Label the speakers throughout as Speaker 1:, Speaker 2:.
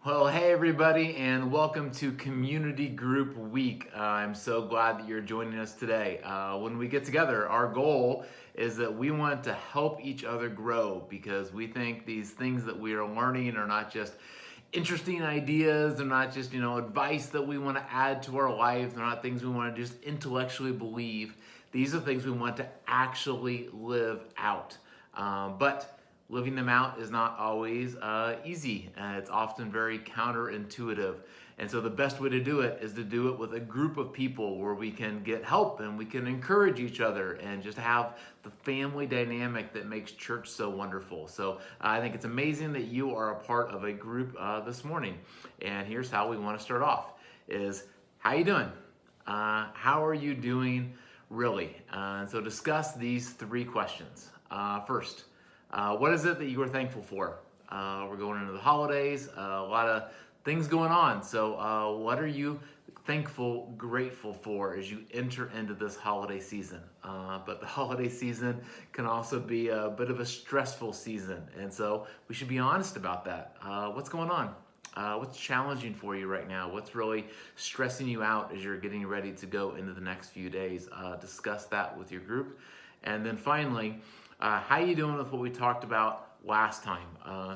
Speaker 1: Well, hey everybody, and welcome to Community Group Week. I'm so glad that you're joining us today. When we get together, our goal is that we want to help each other grow because we think these things that we are learning are not just interesting ideas, they're not just, advice that we want to add to our life, they're not things we want to just intellectually believe. These are things we want to actually live out. But living them out is not always easy. It's often very counterintuitive. And so the best way to do it is to do it with a group of people where we can get help and we can encourage each other and just have the family dynamic that makes church so wonderful. So I think it's amazing that you are a part of a group this morning. And here's how we want to start off is, how you doing? How are you doing really? And so discuss these three questions. First, what is it that you are thankful for? We're going into the holidays, a lot of things going on. So what are you thankful, grateful for as you enter into this holiday season? But the holiday season can also be a bit of a stressful season. And so we should be honest about that. What's going on? What's challenging for you right now? What's really stressing you out as you're getting ready to go into the next few days? Discuss that with your group. And then finally, how you doing with what we talked about last time?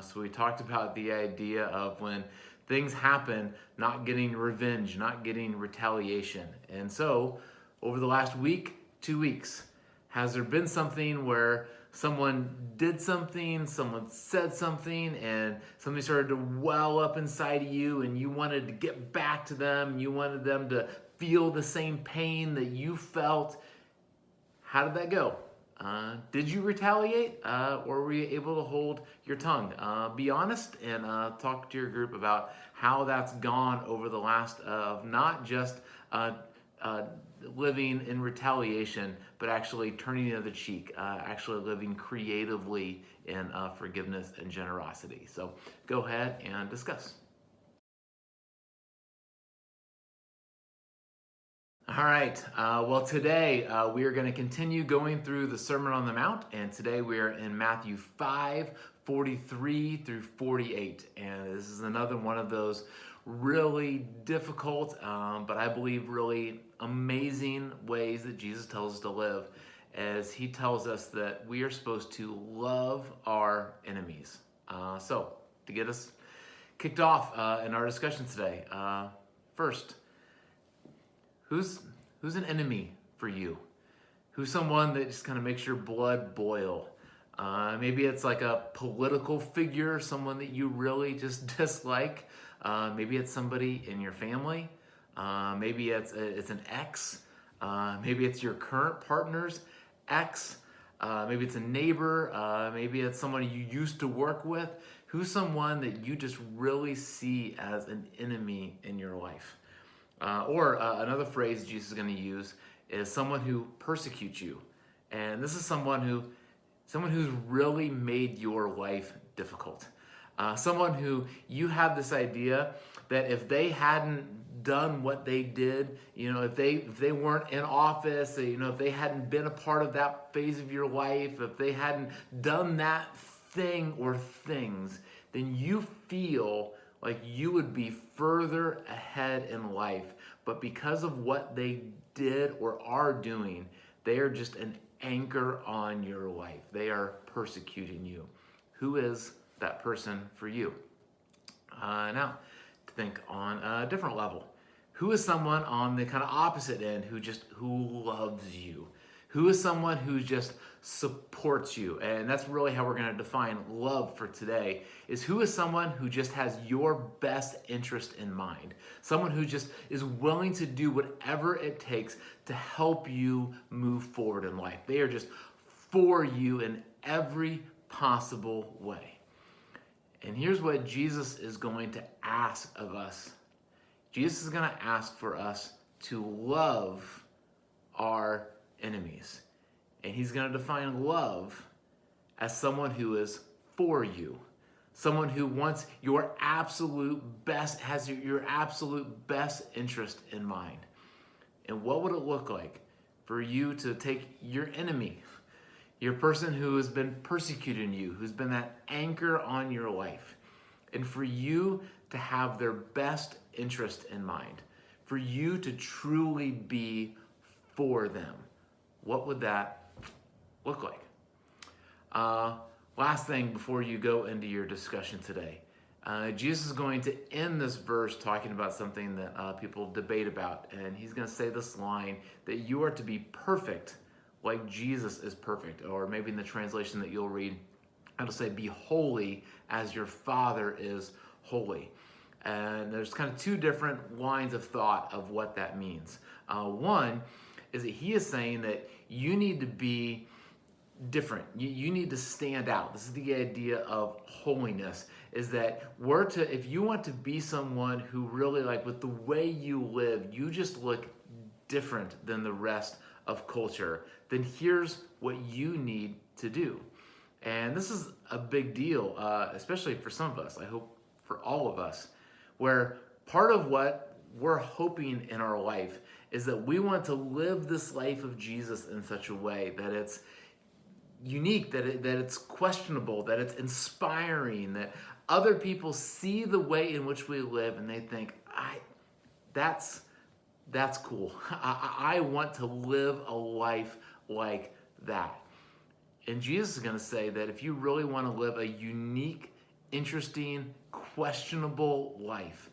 Speaker 1: So we talked about the idea of when things happen, not getting revenge, not getting retaliation. And so over the last week, 2 weeks, has there been something where someone did something, someone said something, and something started to well up inside of you and you wanted to get back to them, you wanted them to feel the same pain that you felt? How did that go? Did you retaliate or were you able to hold your tongue? Be honest and talk to your group about how that's gone over the last of not just living in retaliation, but actually turning the other cheek, actually living creatively in forgiveness and generosity. So go ahead and discuss. All right. Well, today we are going to continue going through the Sermon on the Mount, and today we are in Matthew 5:43 through 48. And this is another one of those really difficult, but I believe really amazing ways that Jesus tells us to live, as he tells us that we are supposed to love our enemies. So, to get us kicked off in our discussion today, first, Who's an enemy for you? Who's someone that just kind of makes your blood boil? Maybe it's like a political figure, someone that you really just dislike. Maybe it's somebody in your family. Maybe it's an ex. Maybe it's your current partner's ex. Maybe it's a neighbor. Maybe it's someone you used to work with. Who's someone that you just really see as an enemy in your life? Or another phrase Jesus is going to use is someone who persecutes you. And this is someone who's really made your life difficult. Someone who you have this idea that if they hadn't done what they did, if they weren't in office, if they hadn't been a part of that phase of your life, if they hadn't done that thing or things, then you feel like you would be further ahead in life. But because of what they did or are doing, they are just an anchor on your life. They are persecuting you. Who is that person for you? Now, to think on a different level. Who is someone on the kind of opposite end who loves you? Who is someone who just supports you? And that's really how we're going to define love for today, is who is someone who just has your best interest in mind. Someone who just is willing to do whatever it takes to help you move forward in life. They are just for you in every possible way. And here's what Jesus is going to ask of us. Jesus is going to ask for us to love our enemies. And he's going to define love as someone who is for you. Someone who wants your absolute best, has your absolute best interest in mind. And what would it look like for you to take your enemy, your person who has been persecuting you, who's been that anchor on your life, and for you to have their best interest in mind, for you to truly be for them, what would that look like? Last thing before you go into your discussion today. Jesus is going to end this verse talking about something that people debate about. And he's going to say this line, that you are to be perfect like Jesus is perfect. Or maybe in the translation that you'll read, it'll say, be holy as your Father is holy. And there's kind of two different lines of thought of what that means. One is that he is saying that you need to be different. You need to stand out. This is the idea of holiness, is that if you want to be someone who really, like, with the way you live, you just look different than the rest of culture, then here's what you need to do. And this is a big deal, especially for some of us, I hope for all of us, where part of what we're hoping in our life is that we want to live this life of Jesus in such a way that it's unique, that it's questionable, that it's inspiring, that other people see the way in which we live and they think, that's cool. I want to live a life like that. And Jesus is going to say that if you really want to live a unique, interesting, questionable life,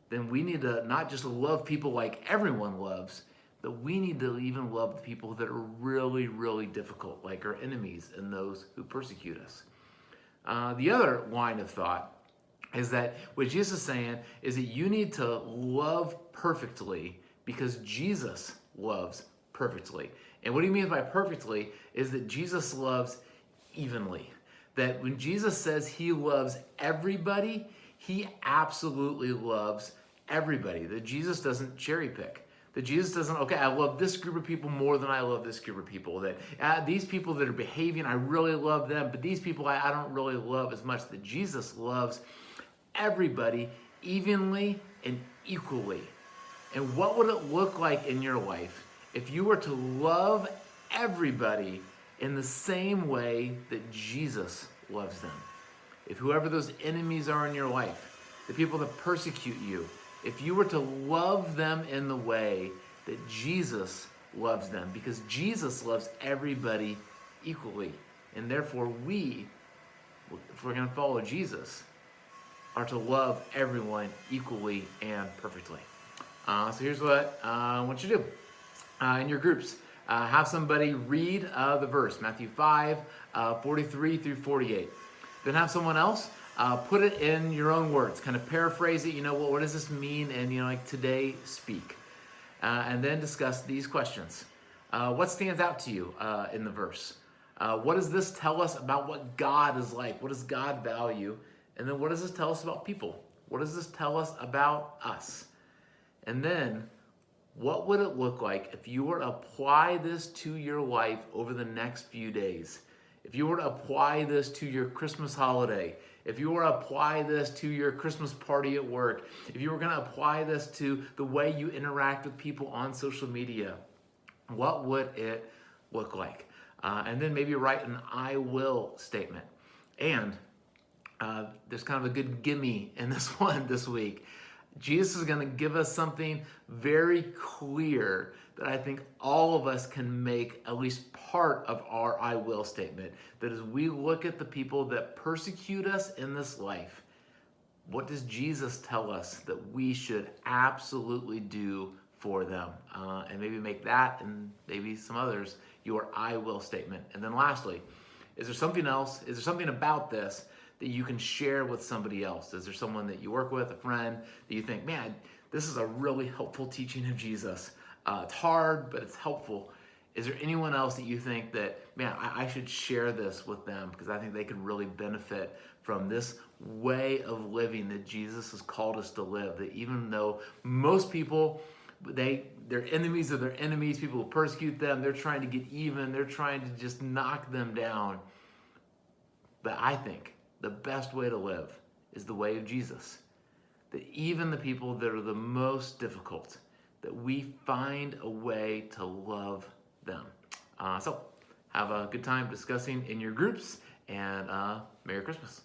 Speaker 1: then we need to not just love people like everyone loves, but we need to even love the people that are really, really difficult, like our enemies and those who persecute us. The other line of thought is that what Jesus is saying is that you need to love perfectly because Jesus loves perfectly. And what he means by perfectly is that Jesus loves evenly. That when Jesus says he loves everybody, he absolutely loves everybody. That Jesus doesn't cherry pick. That Jesus doesn't, okay, I love this group of people more than I love this group of people. That these people that are behaving, I really love them, but these people I don't really love as much. That Jesus loves everybody evenly and equally. And what would it look like in your life if you were to love everybody in the same way that Jesus loves them? If whoever those enemies are in your life, the people that persecute you, if you were to love them in the way that Jesus loves them, because Jesus loves everybody equally. And therefore we, if we're going to follow Jesus, are to love everyone equally and perfectly. So here's what I want you to do. In your groups, have somebody read the verse, Matthew 5, 43 through 48. Then have someone else put it in your own words, kind of paraphrase it. What does this mean? And, like today, speak. And then discuss these questions. What stands out to you in the verse? What does this tell us about what God is like? What does God value? And then what does this tell us about people? What does this tell us about us? And then, what would it look like if you were to apply this to your life over the next few days? If you were to apply this to your Christmas holiday, if you were to apply this to your Christmas party at work, if you were going to apply this to the way you interact with people on social media, what would it look like? And then maybe write an I will statement. And there's kind of a good gimme in this one this week. Jesus is going to give us something very clear that I think all of us can make at least part of our I will statement. That as we look at the people that persecute us in this life, what does Jesus tell us that we should absolutely do for them? And maybe make that and maybe some others your I will statement. And then lastly, is there something else? Is there something about this that you can share with somebody else? Is there someone that you work with, a friend, that you think, man, this is a really helpful teaching of Jesus. It's hard, but it's helpful. Is there anyone else that you think that, man, I should share this with them because I think they could really benefit from this way of living that Jesus has called us to live? That even though most people, they're enemies of their enemies, people who persecute them, they're trying to get even, they're trying to just knock them down. But I think the best way to live is the way of Jesus. That even the people that are the most difficult, that we find a way to love them. So have a good time discussing in your groups, and Merry Christmas.